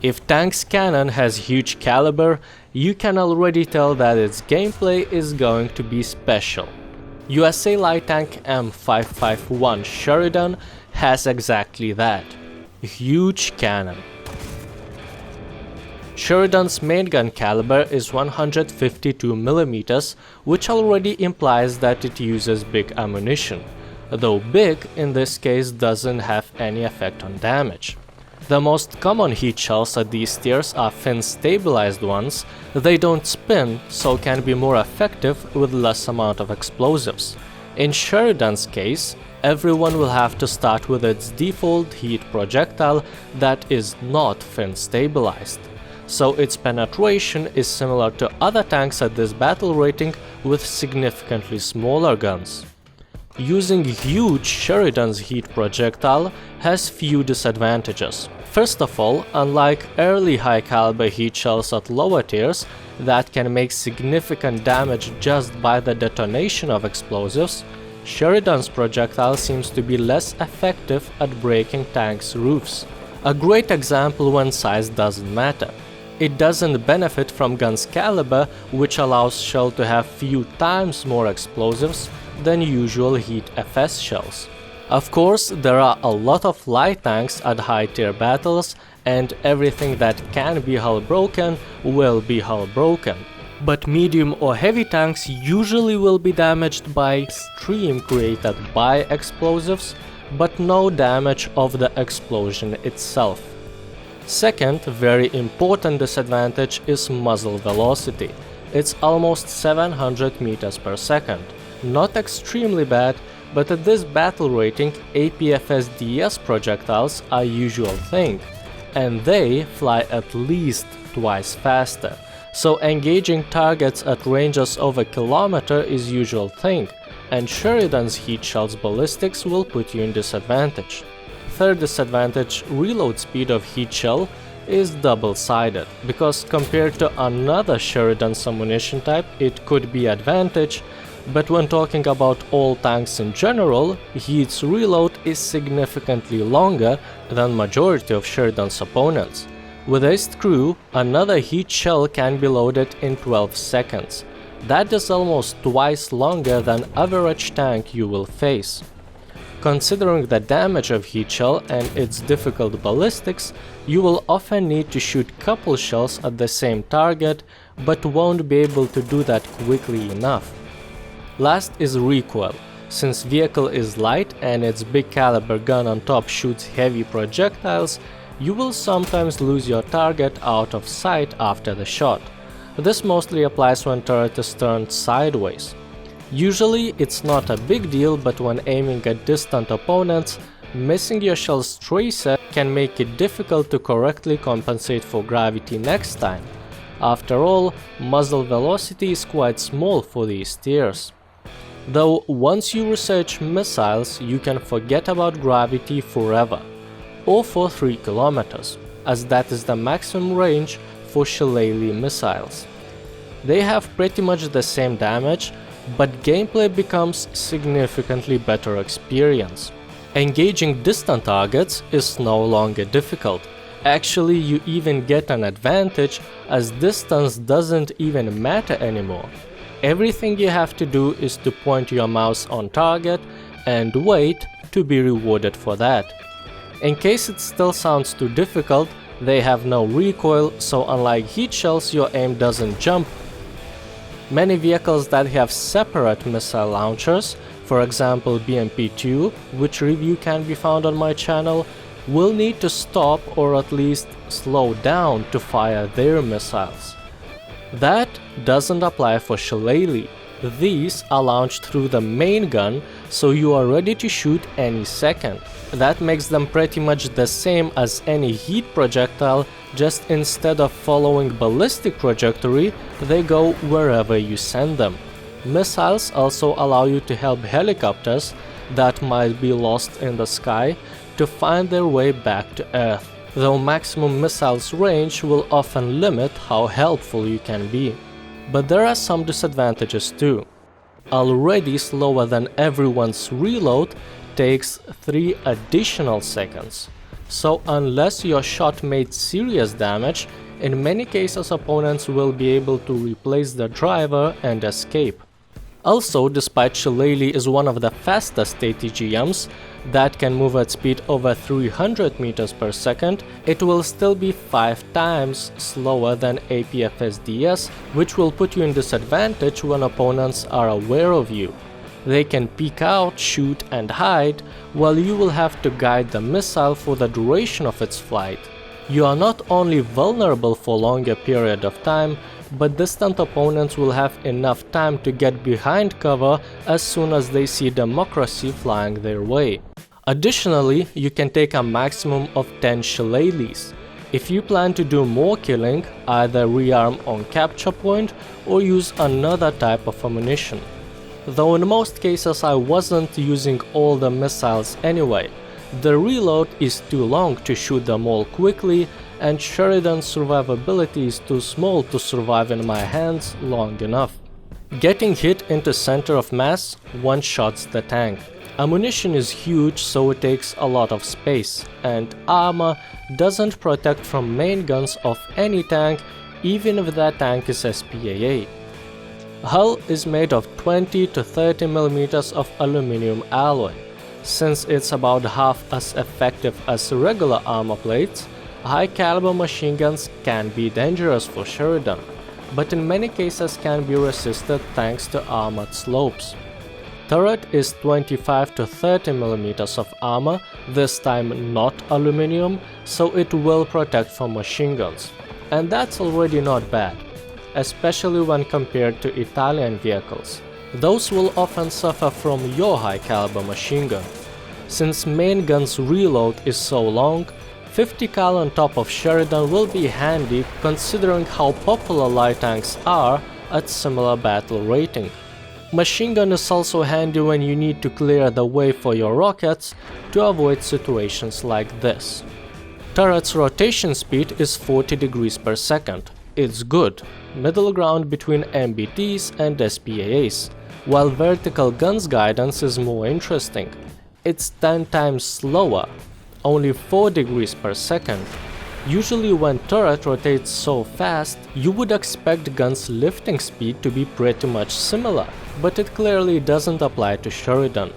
If tank's cannon has huge caliber, you can already tell that its gameplay is going to be special. USA light tank M551 Sheridan has exactly that. Huge cannon. Sheridan's main gun caliber is 152mm, which already implies that it uses big ammunition, though big in this case doesn't have any effect on damage. The most common heat shells at these tiers are fin-stabilized ones. They don't spin, so can be more effective with less amount of explosives. In Sheridan's case, everyone will have to start with its default heat projectile that is not fin-stabilized, so its penetration is similar to other tanks at this battle rating with significantly smaller guns. Using huge Sheridan's heat projectile has few disadvantages. First of all, unlike early high-caliber heat shells at lower tiers that can make significant damage just by the detonation of explosives, Sheridan's projectile seems to be less effective at breaking tanks' roofs. A great example when size doesn't matter. It doesn't benefit from gun's caliber, which allows shell to have few times more explosives than usual heat FS shells. Of course, there are a lot of light tanks at high tier battles, and everything that can be hull broken will be hull broken. But medium or heavy tanks usually will be damaged by stream created by explosives, but no damage of the explosion itself. Second, very important disadvantage is muzzle velocity. It's almost 700 meters per second. Not extremely bad, but at this battle rating, APFS-DS projectiles are usual thing, and they fly at least twice faster. So engaging targets at ranges of a kilometer is usual thing, and Sheridan's heat shells ballistics will put you in disadvantage. Third disadvantage, reload speed of heat shell is double-sided, because compared to another Sheridan's ammunition type it could be advantage, but when talking about all tanks in general, Heat's reload is significantly longer than majority of Sheridan's opponents. With a screw, another heat shell can be loaded in 12 seconds. That is almost twice longer than average tank you will face. Considering the damage of heat shell and its difficult ballistics, you will often need to shoot couple shells at the same target, but won't be able to do that quickly enough. Last is recoil. Since vehicle is light and its big caliber gun on top shoots heavy projectiles, you will sometimes lose your target out of sight after the shot. This mostly applies when turret is turned sideways. Usually it's not a big deal, but when aiming at distant opponents, missing your shell's tracer can make it difficult to correctly compensate for gravity next time. After all, muzzle velocity is quite small for these tiers. Though once you research missiles, you can forget about gravity forever, or for 3 kilometers, as that is the maximum range for shillelagh missiles. They have pretty much the same damage, but gameplay becomes significantly better experience. Engaging distant targets is no longer difficult. Actually, you even get an advantage, as distance doesn't even matter anymore. Everything you have to do is to point your mouse on target and wait to be rewarded for that. In case it still sounds too difficult, they have no recoil, so unlike heat shells, your aim doesn't jump. Many vehicles that have separate missile launchers, for example BMP-2, which review can be found on my channel, will need to stop or at least slow down to fire their missiles. That doesn't apply for shillelagh. These are launched through the main gun, so you are ready to shoot any second. That makes them pretty much the same as any heat projectile, just instead of following ballistic trajectory, they go wherever you send them. Missiles also allow you to help helicopters that might be lost in the sky to find their way back to Earth, though maximum missiles range will often limit how helpful you can be. But there are some disadvantages too. Already slower than everyone's reload takes 3 additional seconds. so unless your shot made serious damage, in many cases opponents will be able to replace the driver and escape. Also, despite Shillelagh is one of the fastest ATGMs that can move at speed over 300 meters per second, it will still be 5 times slower than APFSDS, which will put you in disadvantage when opponents are aware of you. They can peek out, shoot and hide, while you will have to guide the missile for the duration of its flight. You are not only vulnerable for longer period of time, but distant opponents will have enough time to get behind cover as soon as they see democracy flying their way. Additionally, you can take a maximum of 10 Shillelaghs. If you plan to do more killing, either rearm on capture point or use another type of ammunition. Though in most cases I wasn't using all the missiles anyway. The reload is too long to shoot them all quickly, and Sheridan's survivability is too small to survive in my hands long enough. Getting hit into center of mass one-shots the tank. Ammunition is huge, so it takes a lot of space, and armor doesn't protect from main guns of any tank, even if that tank is SPAA. Hull is made of 20 to 30 mm of aluminum alloy. Since it's about half as effective as regular armor plates, high-caliber machine guns can be dangerous for Sheridan, but in many cases can be resisted thanks to armored slopes. Turret is 25 to 30 mm of armor, this time not aluminum, so it will protect from machine guns. And that's already not bad, especially when compared to Italian vehicles. Those will often suffer from your high-caliber machine gun. Since main gun's reload is so long, 50 cal on top of Sheridan will be handy considering how popular light tanks are at similar battle rating. Machine gun is also handy when you need to clear the way for your rockets to avoid situations like this. Turret's rotation speed is 40 degrees per second. It's good, middle ground between MBTs and SPAAs, while vertical guns guidance is more interesting. It's 10 times slower, only 4 degrees per second. Usually when turret rotates so fast, you would expect guns lifting speed to be pretty much similar, but it clearly doesn't apply to Sheridan.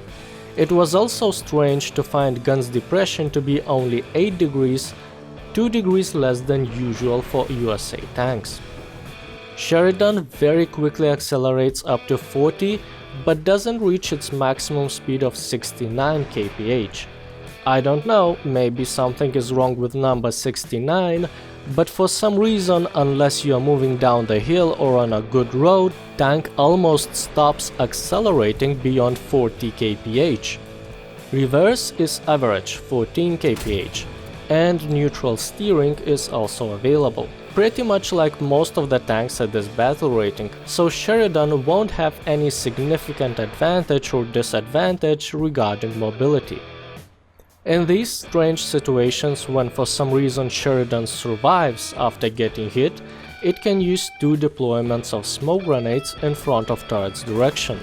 It was also strange to find guns depression to be only 8 degrees, 2 degrees less than usual for USA tanks. Sheridan very quickly accelerates up to 40, but doesn't reach its maximum speed of 69 kph. I don't know, maybe something is wrong with number 69, but for some reason, unless you are moving down the hill or on a good road, tank almost stops accelerating beyond 40 kph. Reverse is average 14 kph, and neutral steering is also available. Pretty much like most of the tanks at this battle rating, so Sheridan won't have any significant advantage or disadvantage regarding mobility. In these strange situations when for some reason Sheridan survives after getting hit, it can use 2 deployments of smoke grenades in front of turret's direction.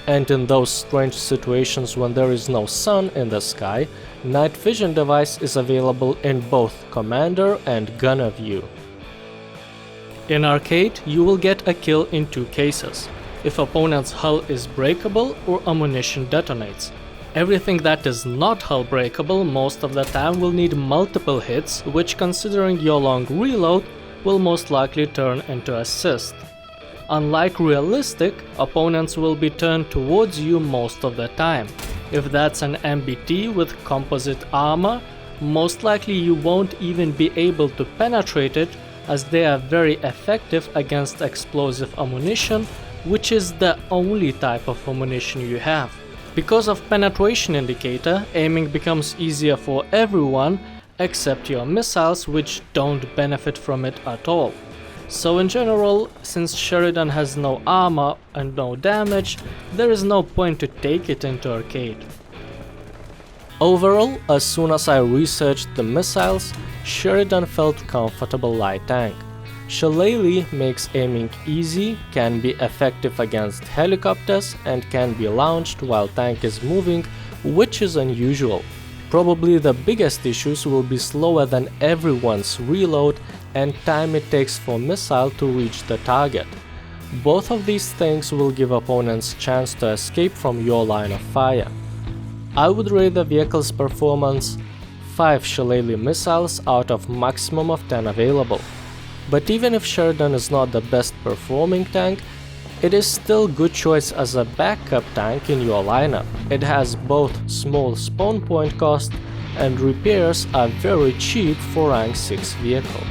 And in those strange situations when there is no sun in the sky, night vision device is available in both commander and gunner view. In arcade, you will get a kill in 2 cases, if opponent's hull is breakable or ammunition detonates. Everything that is not hull breakable most of the time will need multiple hits, which considering your long reload will most likely turn into assist. Unlike realistic, opponents will be turned towards you most of the time. If that's an MBT with composite armor, most likely you won't even be able to penetrate it, as they are very effective against explosive ammunition, which is the only type of ammunition you have. Because of penetration indicator, aiming becomes easier for everyone except your missiles, which don't benefit from it at all. So in general, since Sheridan has no armor and no damage, there is no point to take it into arcade. Overall, as soon as I researched the missiles, Sheridan felt comfortable light tank. Shillelagh makes aiming easy, can be effective against helicopters, and can be launched while tank is moving, which is unusual. Probably the biggest issues will be slower than everyone's reload and time it takes for missile to reach the target. Both of these things will give opponents chance to escape from your line of fire. I would rate the vehicle's performance 5 Shillelagh missiles out of maximum of 10 available. But even if Sheridan is not the best performing tank, it is still good choice as a backup tank in your lineup. It has both small spawn point cost and repairs are very cheap for rank 6 vehicle.